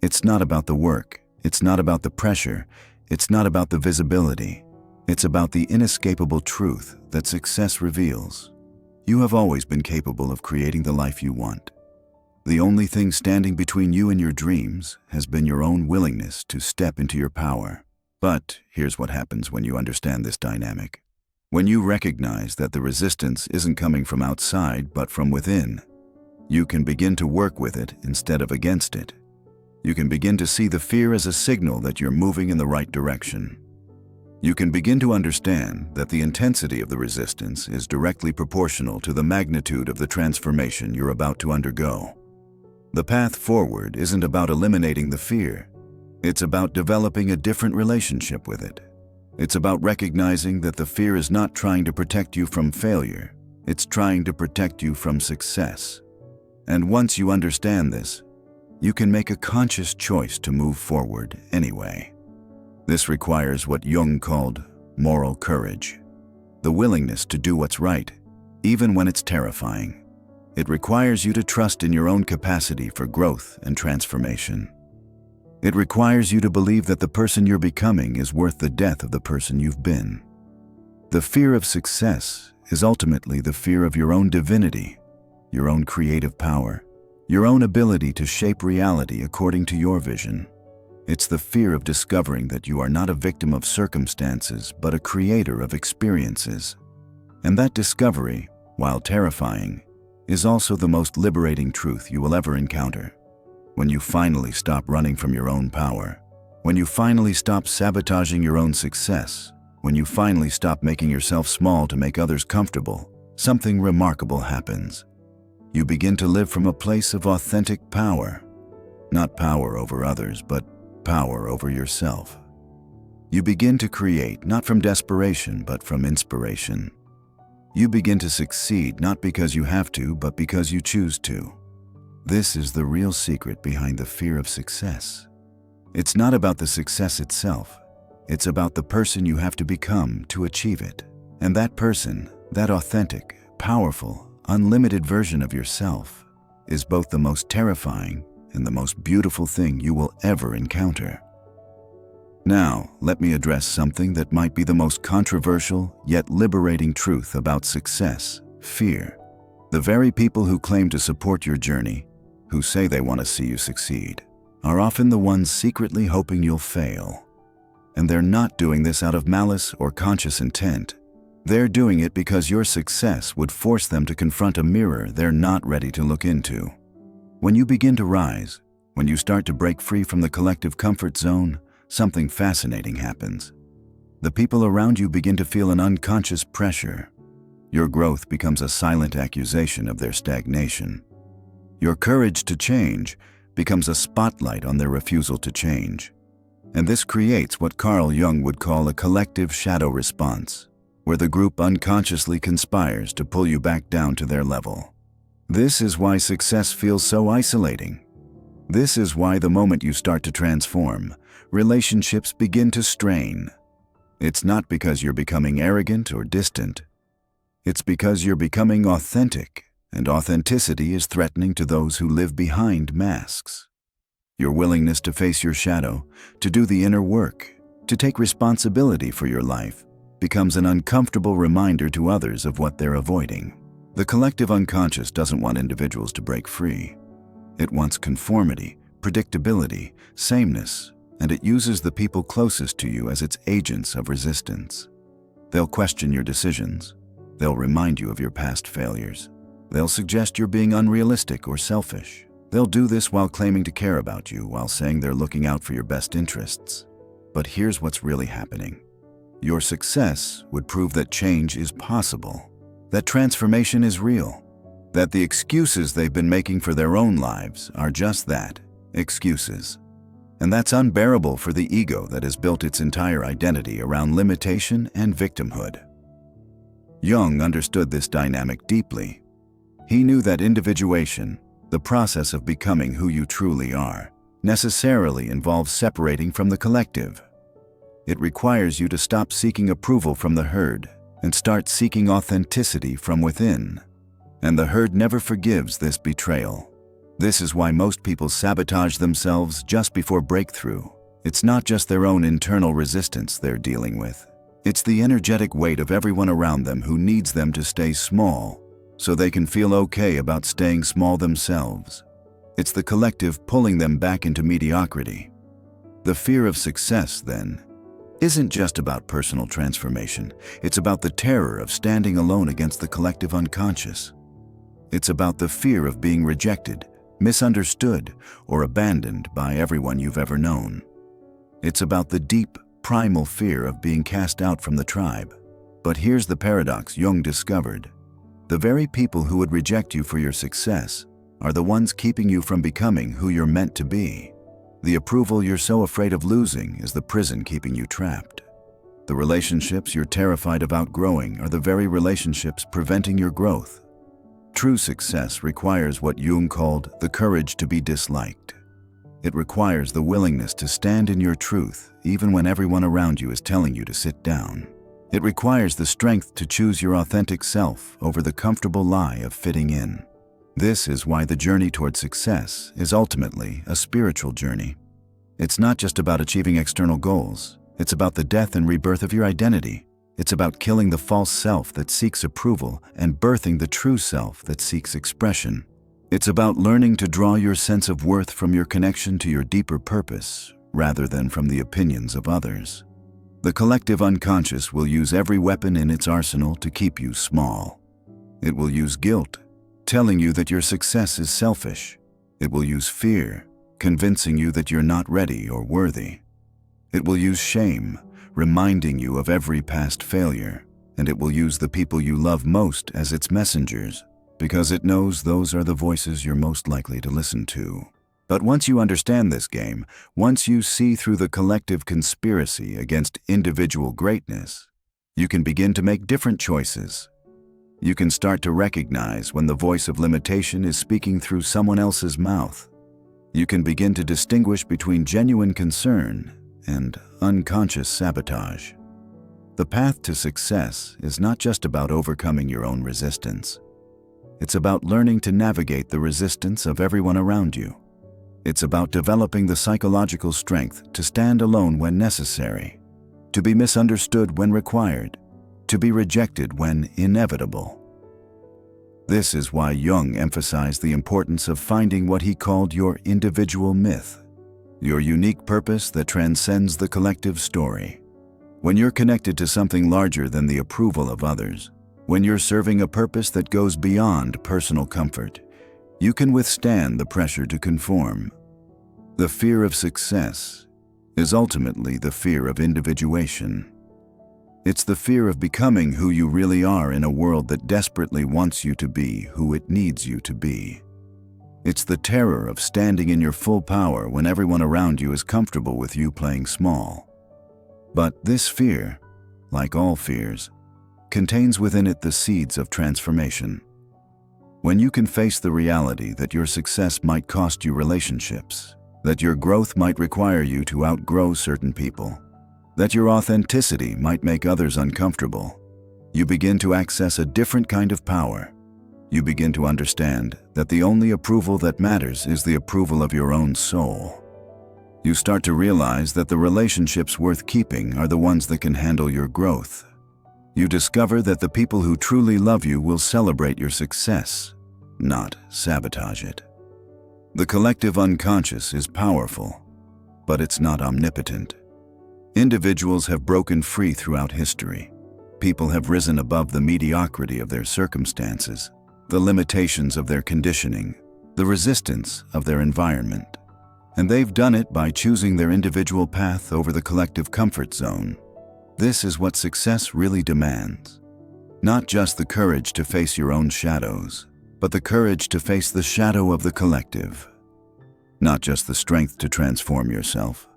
It's not about the work, it's not about the pressure, it's not about the visibility. It's about the inescapable truth that success reveals. You have always been capable of creating the life you want. The only thing standing between you and your dreams has been your own willingness to step into your power. But here's what happens when you understand this dynamic. When you recognize that the resistance isn't coming from outside but from within, you can begin to work with it instead of against it. You can begin to see the fear as a signal that you're moving in the right direction. You can begin to understand that the intensity of the resistance is directly proportional to the magnitude of the transformation you're about to undergo. The path forward isn't about eliminating the fear. It's about developing a different relationship with it. It's about recognizing that the fear is not trying to protect you from failure. It's trying to protect you from success. And once you understand this, you can make a conscious choice to move forward anyway. This requires what Jung called moral courage, the willingness to do what's right, even when it's terrifying. It requires you to trust in your own capacity for growth and transformation. It requires you to believe that the person you're becoming is worth the death of the person you've been. The fear of success is ultimately the fear of your own divinity, your own creative power, your own ability to shape reality according to your vision. It's the fear of discovering that you are not a victim of circumstances, but a creator of experiences. And that discovery, while terrifying, is also the most liberating truth you will ever encounter. When you finally stop running from your own power, when you finally stop sabotaging your own success, when you finally stop making yourself small to make others comfortable, something remarkable happens. You begin to live from a place of authentic power. Not power over others, but power over yourself. You begin to create not from desperation, but from inspiration. You begin to succeed not because you have to, but because you choose to. This is the real secret behind the fear of success. It's not about the success itself. It's about the person you have to become to achieve it. And that person, that authentic, powerful, unlimited version of yourself, is both the most terrifying and the most beautiful thing you will ever encounter. Now, let me address something that might be the most controversial yet liberating truth about success: fear. The very people who claim to support your journey, who say they want to see you succeed, are often the ones secretly hoping you'll fail. And they're not doing this out of malice or conscious intent. They're doing it because your success would force them to confront a mirror they're not ready to look into. When you begin to rise, when you start to break free from the collective comfort zone, something fascinating happens. The people around you begin to feel an unconscious pressure. Your growth becomes a silent accusation of their stagnation. Your courage to change becomes a spotlight on their refusal to change. And this creates what Carl Jung would call a collective shadow response, where the group unconsciously conspires to pull you back down to their level. This is why success feels so isolating. This is why the moment you start to transform, relationships begin to strain. It's not because you're becoming arrogant or distant. It's because you're becoming authentic, and authenticity is threatening to those who live behind masks. Your willingness to face your shadow, to do the inner work, to take responsibility for your life, becomes an uncomfortable reminder to others of what they're avoiding. The collective unconscious doesn't want individuals to break free. It wants conformity, predictability, sameness, and it uses the people closest to you as its agents of resistance. They'll question your decisions. They'll remind you of your past failures. They'll suggest you're being unrealistic or selfish. They'll do this while claiming to care about you, while saying they're looking out for your best interests. But here's what's really happening. Your success would prove that change is possible, that transformation is real, that the excuses they've been making for their own lives are just that, excuses. And that's unbearable for the ego that has built its entire identity around limitation and victimhood. Jung understood this dynamic deeply. He knew that individuation, the process of becoming who you truly are, necessarily involves separating from the collective. It requires you to stop seeking approval from the herd and start seeking authenticity from within. And the herd never forgives this betrayal. This is why most people sabotage themselves just before breakthrough. It's not just their own internal resistance they're dealing with. It's the energetic weight of everyone around them who needs them to stay small so they can feel okay about staying small themselves. It's the collective pulling them back into mediocrity. The fear of success, then, isn't just about personal transformation. It's about the terror of standing alone against the collective unconscious. It's about the fear of being rejected, misunderstood, or abandoned by everyone you've ever known. It's about the deep, primal fear of being cast out from the tribe. But here's the paradox Jung discovered. The very people who would reject you for your success are the ones keeping you from becoming who you're meant to be. The approval you're so afraid of losing is the prison keeping you trapped. The relationships you're terrified of outgrowing are the very relationships preventing your growth. True success requires what Jung called the courage to be disliked. It requires the willingness to stand in your truth even when everyone around you is telling you to sit down. It requires the strength to choose your authentic self over the comfortable lie of fitting in. This is why the journey toward success is ultimately a spiritual journey. It's not just about achieving external goals. It's about the death and rebirth of your identity. It's about killing the false self that seeks approval and birthing the true self that seeks expression. It's about learning to draw your sense of worth from your connection to your deeper purpose rather than from the opinions of others. The collective unconscious will use every weapon in its arsenal to keep you small. It will use guilt, telling you that your success is selfish. It will use fear, convincing you that you're not ready or worthy. It will use shame, reminding you of every past failure. And it will use the people you love most as its messengers, because it knows those are the voices you're most likely to listen to. But once you understand this game, once you see through the collective conspiracy against individual greatness, you can begin to make different choices. You can start to recognize when the voice of limitation is speaking through someone else's mouth. You can begin to distinguish between genuine concern and unconscious sabotage. The path to success is not just about overcoming your own resistance. It's about learning to navigate the resistance of everyone around you. It's about developing the psychological strength to stand alone when necessary, to be misunderstood when required, to be rejected when inevitable. This is why Jung emphasized the importance of finding what he called your individual myth, your unique purpose that transcends the collective story. When you're connected to something larger than the approval of others, when you're serving a purpose that goes beyond personal comfort, you can withstand the pressure to conform. The fear of success is ultimately the fear of individuation. It's the fear of becoming who you really are in a world that desperately wants you to be who it needs you to be. It's the terror of standing in your full power when everyone around you is comfortable with you playing small. But this fear, like all fears, contains within it the seeds of transformation. When you can face the reality that your success might cost you relationships, that your growth might require you to outgrow certain people, that your authenticity might make others uncomfortable, you begin to access a different kind of power. You begin to understand that the only approval that matters is the approval of your own soul. You start to realize that the relationships worth keeping are the ones that can handle your growth. You discover that the people who truly love you will celebrate your success, not sabotage it. The collective unconscious is powerful, but it's not omnipotent. Individuals have broken free throughout history. People have risen above the mediocrity of their circumstances, the limitations of their conditioning, the resistance of their environment. And they've done it by choosing their individual path over the collective comfort zone. This is what success really demands. Not just the courage to face your own shadows, but the courage to face the shadow of the collective. Not just the strength to transform yourself,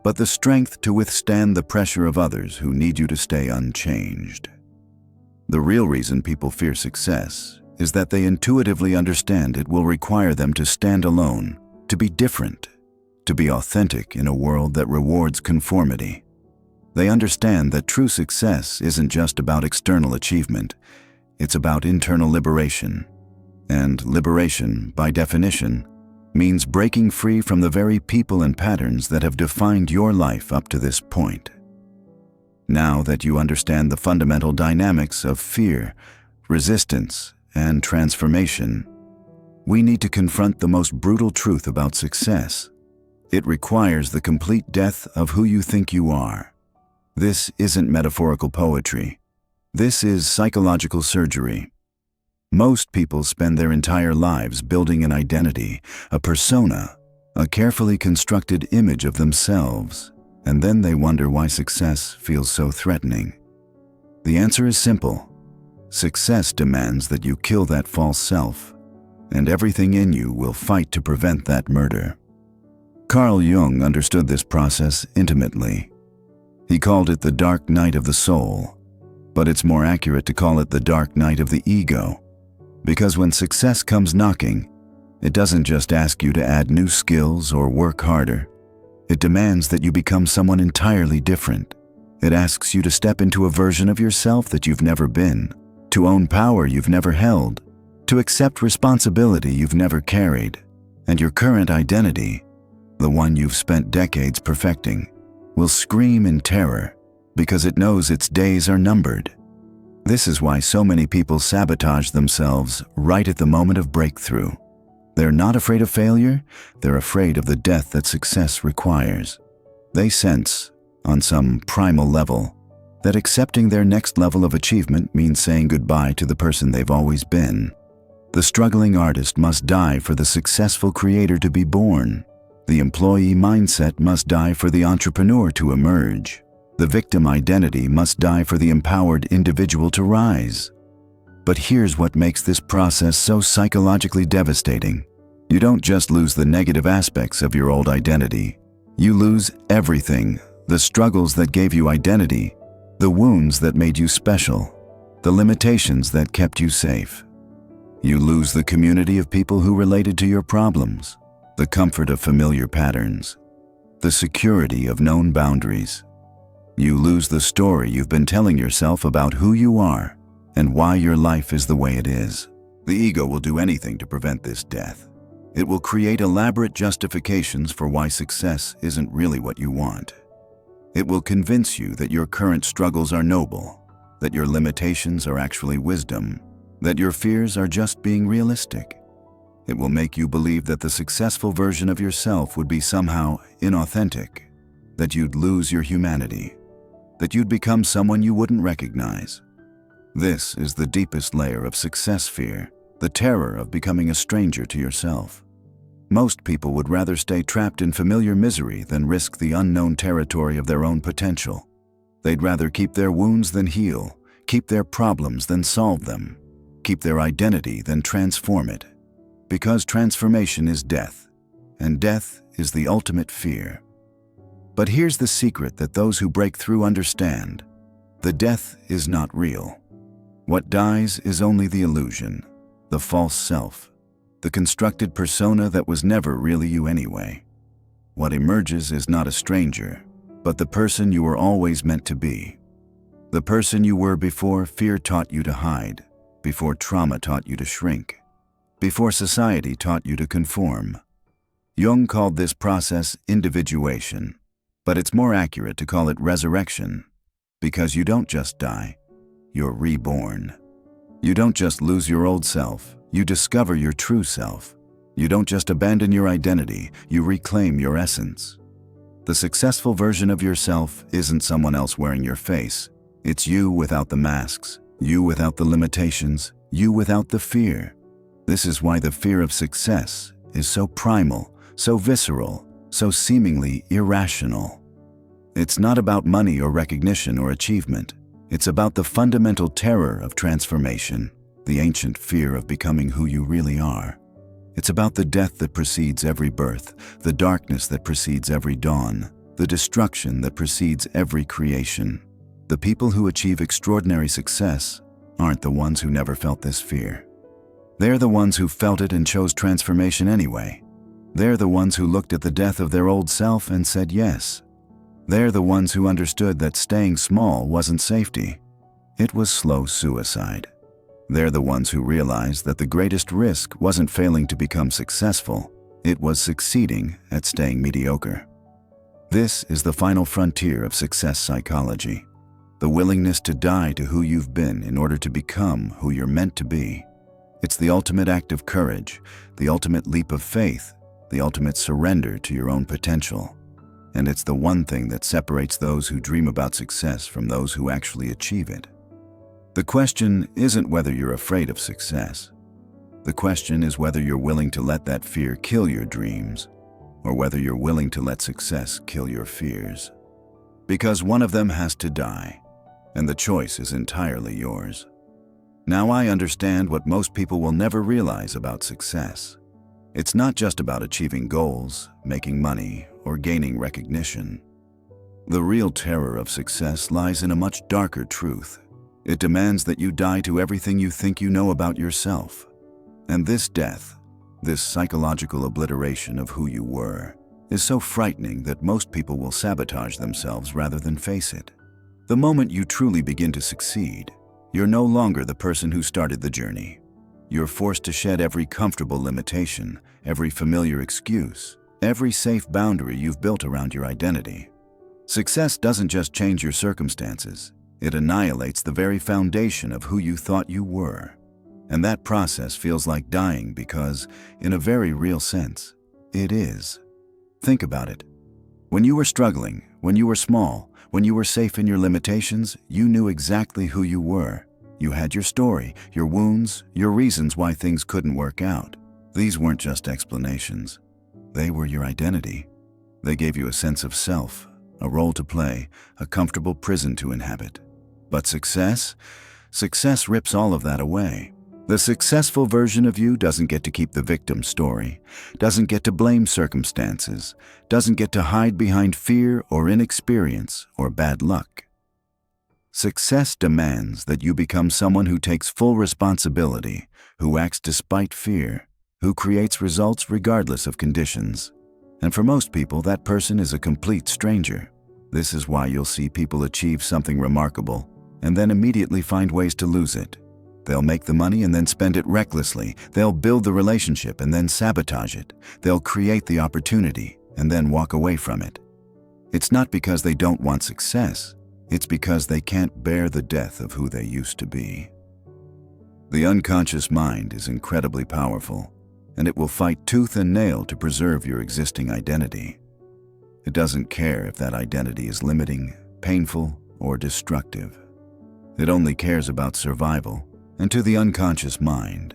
but the strength to withstand the pressure of others who need you to stay unchanged. The real reason people fear success is that they intuitively understand it will require them to stand alone, to be different, to be authentic in a world that rewards conformity. They understand that true success isn't just about external achievement, it's about internal liberation. And liberation, by definition, means breaking free from the very people and patterns that have defined your life up to this point. Now that you understand the fundamental dynamics of fear, resistance, and transformation, we need to confront the most brutal truth about success. It requires the complete death of who you think you are. This isn't metaphorical poetry. This is psychological surgery. Most people spend their entire lives building an identity, a persona, a carefully constructed image of themselves, and then they wonder why success feels so threatening. The answer is simple. Success demands that you kill that false self, and everything in you will fight to prevent that murder. Carl Jung understood this process intimately. He called it the dark night of the soul, but it's more accurate to call it the dark night of the ego. Because when success comes knocking, it doesn't just ask you to add new skills or work harder. It demands that you become someone entirely different. It asks you to step into a version of yourself that you've never been, to own power you've never held, to accept responsibility you've never carried, and your current identity, the one you've spent decades perfecting, will scream in terror because it knows its days are numbered. This is why so many people sabotage themselves right at the moment of breakthrough. They're not afraid of failure, they're afraid of the death that success requires. They sense, on some primal level, that accepting their next level of achievement means saying goodbye to the person they've always been. The struggling artist must die for the successful creator to be born. The employee mindset must die for the entrepreneur to emerge. The victim identity must die for the empowered individual to rise. But here's what makes this process so psychologically devastating. You don't just lose the negative aspects of your old identity. You lose everything: the struggles that gave you identity, the wounds that made you special, the limitations that kept you safe. You lose the community of people who related to your problems, the comfort of familiar patterns, the security of known boundaries. You lose the story you've been telling yourself about who you are and why your life is the way it is. The ego will do anything to prevent this death. It will create elaborate justifications for why success isn't really what you want. It will convince you that your current struggles are noble, that your limitations are actually wisdom, that your fears are just being realistic. It will make you believe that the successful version of yourself would be somehow inauthentic, that you'd lose your humanity, that you'd become someone you wouldn't recognize. This is the deepest layer of success fear, the terror of becoming a stranger to yourself. Most people would rather stay trapped in familiar misery than risk the unknown territory of their own potential. They'd rather keep their wounds than heal, keep their problems than solve them, keep their identity than transform it. Because transformation is death, and death is the ultimate fear. But here's the secret that those who break through understand. The death is not real. What dies is only the illusion, the false self, the constructed persona that was never really you anyway. What emerges is not a stranger, but the person you were always meant to be. The person you were before fear taught you to hide, before trauma taught you to shrink, before society taught you to conform. Jung called this process individuation, but it's more accurate to call it resurrection, because you don't just die, you're reborn. You don't just lose your old self, you discover your true self. You don't just abandon your identity, you reclaim your essence. The successful version of yourself isn't someone else wearing your face. It's you without the masks, you without the limitations, you without the fear. This is why the fear of success is so primal, so visceral, so seemingly irrational. It's not about money or recognition or achievement. It's about the fundamental terror of transformation, the ancient fear of becoming who you really are. It's about the death that precedes every birth, the darkness that precedes every dawn, the destruction that precedes every creation. The people who achieve extraordinary success aren't the ones who never felt this fear. They're the ones who felt it and chose transformation anyway. They're the ones who looked at the death of their old self and said yes. They're the ones who understood that staying small wasn't safety. It was slow suicide. They're the ones who realized that the greatest risk wasn't failing to become successful, it was succeeding at staying mediocre. This is the final frontier of success psychology. The willingness to die to who you've been in order to become who you're meant to be. It's the ultimate act of courage, the ultimate leap of faith, the ultimate surrender to your own potential. And it's the one thing that separates those who dream about success from those who actually achieve it. The question isn't whether you're afraid of success. The question is whether you're willing to let that fear kill your dreams, or whether you're willing to let success kill your fears. Because one of them has to die, and the choice is entirely yours. Now I understand what most people will never realize about success. It's not just about achieving goals, making money, or gaining recognition. The real terror of success lies in a much darker truth. It demands that you die to everything you think you know about yourself. And this death, this psychological obliteration of who you were, is so frightening that most people will sabotage themselves rather than face it. The moment you truly begin to succeed, you're no longer the person who started the journey. You're forced to shed every comfortable limitation, every familiar excuse, every safe boundary you've built around your identity. Success doesn't just change your circumstances, it annihilates the very foundation of who you thought you were. And that process feels like dying because, in a very real sense, it is. Think about it. When you were struggling, when you were small, when you were safe in your limitations, you knew exactly who you were. You had your story, your wounds, your reasons why things couldn't work out. These weren't just explanations. They were your identity. They gave you a sense of self, a role to play, a comfortable prison to inhabit. But success rips all of that away. The successful version of you doesn't get to keep the victim story, doesn't get to blame circumstances, doesn't get to hide behind fear or inexperience or bad luck. Success demands that you become someone who takes full responsibility, who acts despite fear, who creates results regardless of conditions. And for most people, that person is a complete stranger. This is why you'll see people achieve something remarkable and then immediately find ways to lose it. They'll make the money and then spend it recklessly. They'll build the relationship and then sabotage it. They'll create the opportunity and then walk away from it. It's not because they don't want success. It's because they can't bear the death of who they used to be. The unconscious mind is incredibly powerful, and it will fight tooth and nail to preserve your existing identity. It doesn't care if that identity is limiting, painful, or destructive. It only cares about survival. And to the unconscious mind,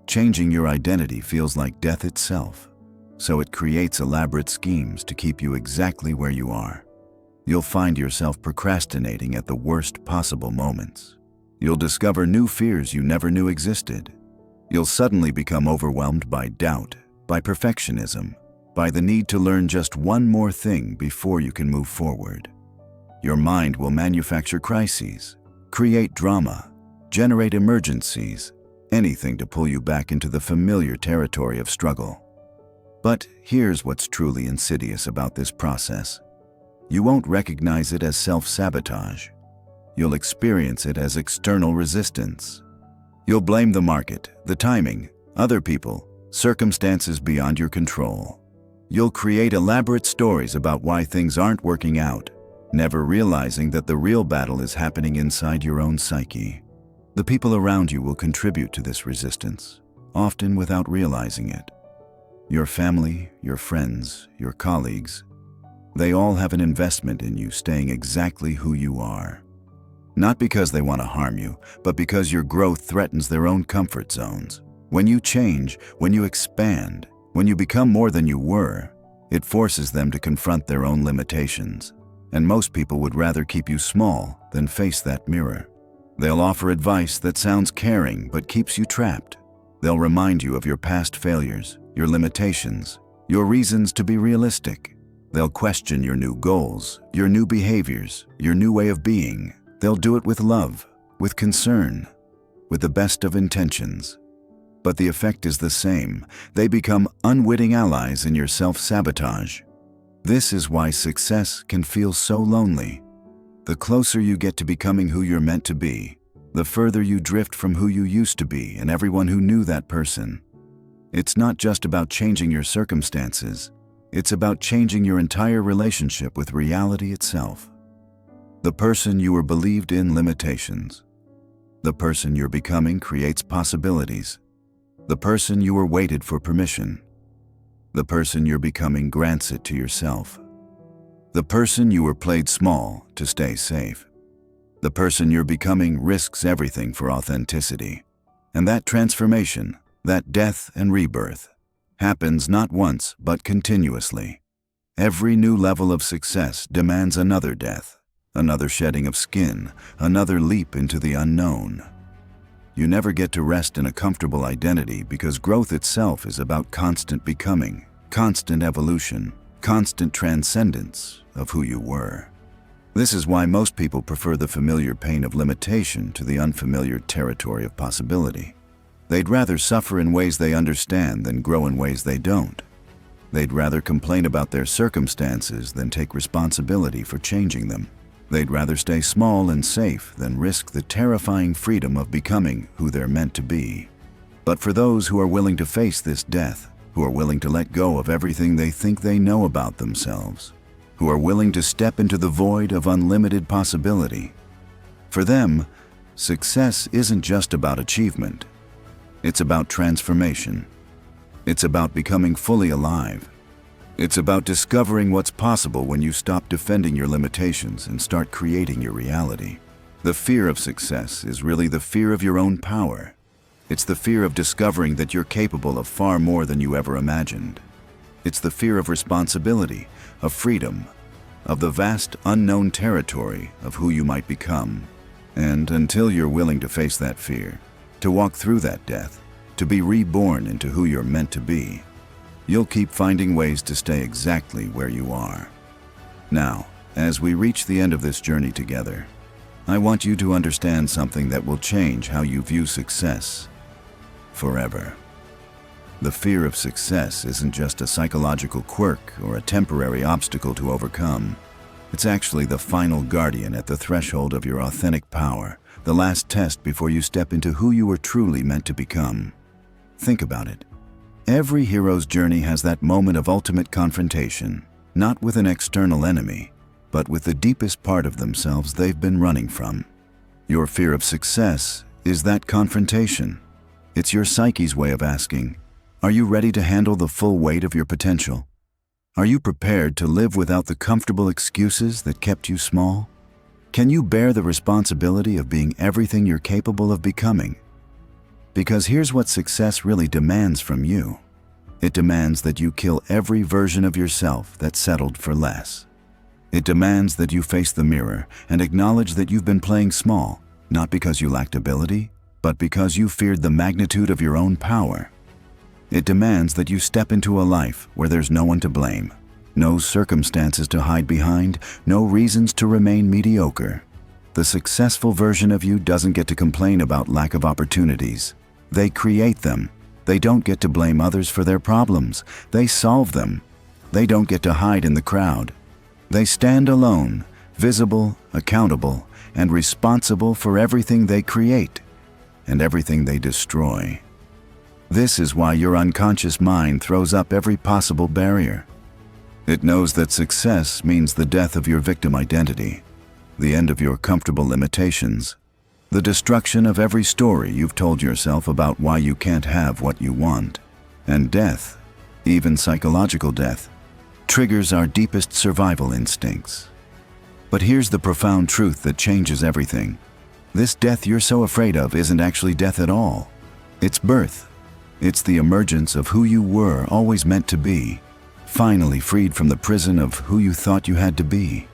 changing your identity feels like death itself. So it creates elaborate schemes to keep you exactly where you are. You'll find yourself procrastinating at the worst possible moments. You'll discover new fears you never knew existed. You'll suddenly become overwhelmed by doubt, by perfectionism, by the need to learn just one more thing before you can move forward. Your mind will manufacture crises, create drama, generate emergencies, anything to pull you back into the familiar territory of struggle. But here's what's truly insidious about this process. You won't recognize it as self-sabotage. You'll experience it as external resistance. You'll blame the market, the timing, other people, circumstances beyond your control. You'll create elaborate stories about why things aren't working out, never realizing that the real battle is happening inside your own psyche. The people around you will contribute to this resistance, often without realizing it. Your family, your friends, your colleagues, they all have an investment in you staying exactly who you are. Not because they want to harm you, but because your growth threatens their own comfort zones. When you change, when you expand, when you become more than you were, it forces them to confront their own limitations. And most people would rather keep you small than face that mirror. They'll offer advice that sounds caring but keeps you trapped. They'll remind you of your past failures, your limitations, your reasons to be realistic. They'll question your new goals, your new behaviors, your new way of being. They'll do it with love, with concern, with the best of intentions. But the effect is the same. They become unwitting allies in your self-sabotage. This is why success can feel so lonely. The closer you get to becoming who you're meant to be, the further you drift from who you used to be and everyone who knew that person. It's not just about changing your circumstances. It's about changing your entire relationship with reality itself. The person you were believed in limitations. The person you're becoming creates possibilities. The person you were waited for permission. The person you're becoming grants it to yourself. The person you were played small to stay safe. The person you're becoming risks everything for authenticity. And that transformation, that death and rebirth, happens not once but continuously. Every new level of success demands another death, another shedding of skin, another leap into the unknown. You never get to rest in a comfortable identity because growth itself is about constant becoming, constant evolution, constant transcendence of who you were. This is why most people prefer the familiar pain of limitation to the unfamiliar territory of possibility. They'd rather suffer in ways they understand than grow in ways they don't. They'd rather complain about their circumstances than take responsibility for changing them. They'd rather stay small and safe than risk the terrifying freedom of becoming who they're meant to be. But for those who are willing to face this death, who are willing to let go of everything they think they know about themselves, who are willing to step into the void of unlimited possibility, for them, success isn't just about achievement. It's about transformation. It's about becoming fully alive. It's about discovering what's possible when you stop defending your limitations and start creating your reality. The fear of success is really the fear of your own power. It's the fear of discovering that you're capable of far more than you ever imagined. It's the fear of responsibility, of freedom, of the vast unknown territory of who you might become. And until you're willing to face that fear, to walk through that death, to be reborn into who you're meant to be, you'll keep finding ways to stay exactly where you are. Now, as we reach the end of this journey together, I want you to understand something that will change how you view success forever. The fear of success isn't just a psychological quirk or a temporary obstacle to overcome. It's actually the final guardian at the threshold of your authentic power, the last test before you step into who you were truly meant to become. Think about it. Every hero's journey has that moment of ultimate confrontation, not with an external enemy, but with the deepest part of themselves they've been running from. Your fear of success is that confrontation. It's your psyche's way of asking, are you ready to handle the full weight of your potential? Are you prepared to live without the comfortable excuses that kept you small? Can you bear the responsibility of being everything you're capable of becoming? Because here's what success really demands from you. It demands that you kill every version of yourself that settled for less. It demands that you face the mirror and acknowledge that you've been playing small, not because you lacked ability, but because you feared the magnitude of your own power. It demands that you step into a life where there's no one to blame, no circumstances to hide behind, no reasons to remain mediocre. The successful version of you doesn't get to complain about lack of opportunities. They create them. They don't get to blame others for their problems. They solve them. They don't get to hide in the crowd. They stand alone, visible, accountable, and responsible for everything they create and everything they destroy. This is why your unconscious mind throws up every possible barrier. It knows that success means the death of your victim identity, the end of your comfortable limitations, the destruction of every story you've told yourself about why you can't have what you want. And death, even psychological death, triggers our deepest survival instincts. But here's the profound truth that changes everything. This death you're so afraid of isn't actually death at all. It's birth. It's the emergence of who you were always meant to be, finally freed from the prison of who you thought you had to be.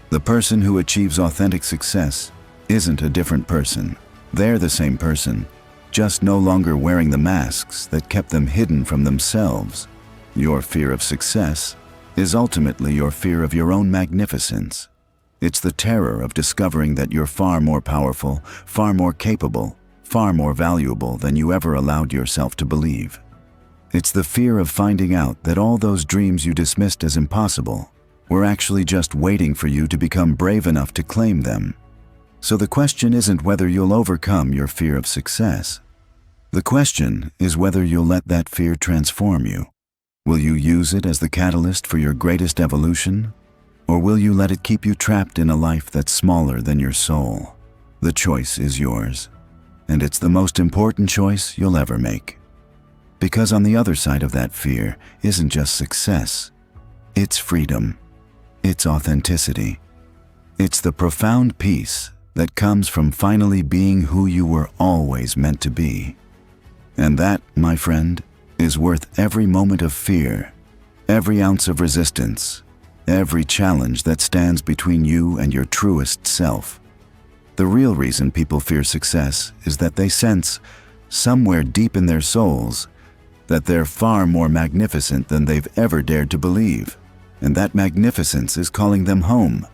The person who achieves authentic success isn't a different person. They're the same person, just no longer wearing the masks that kept them hidden from themselves. Your fear of success is ultimately your fear of your own magnificence. It's the terror of discovering that you're far more powerful, far more capable, far more valuable than you ever allowed yourself to believe. It's the fear of finding out that all those dreams you dismissed as impossible were actually just waiting for you to become brave enough to claim them. So the question isn't whether you'll overcome your fear of success. The question is whether you'll let that fear transform you. Will you use it as the catalyst for your greatest evolution? Or will you let it keep you trapped in a life that's smaller than your soul? The choice is yours. And it's the most important choice you'll ever make. Because on the other side of that fear isn't just success. It's freedom. It's authenticity. It's the profound peace that comes from finally being who you were always meant to be. And that, my friend, is worth every moment of fear, every ounce of resistance, every challenge that stands between you and your truest self. The real reason people fear success is that they sense, somewhere deep in their souls, that they're far more magnificent than they've ever dared to believe, and that magnificence is calling them home.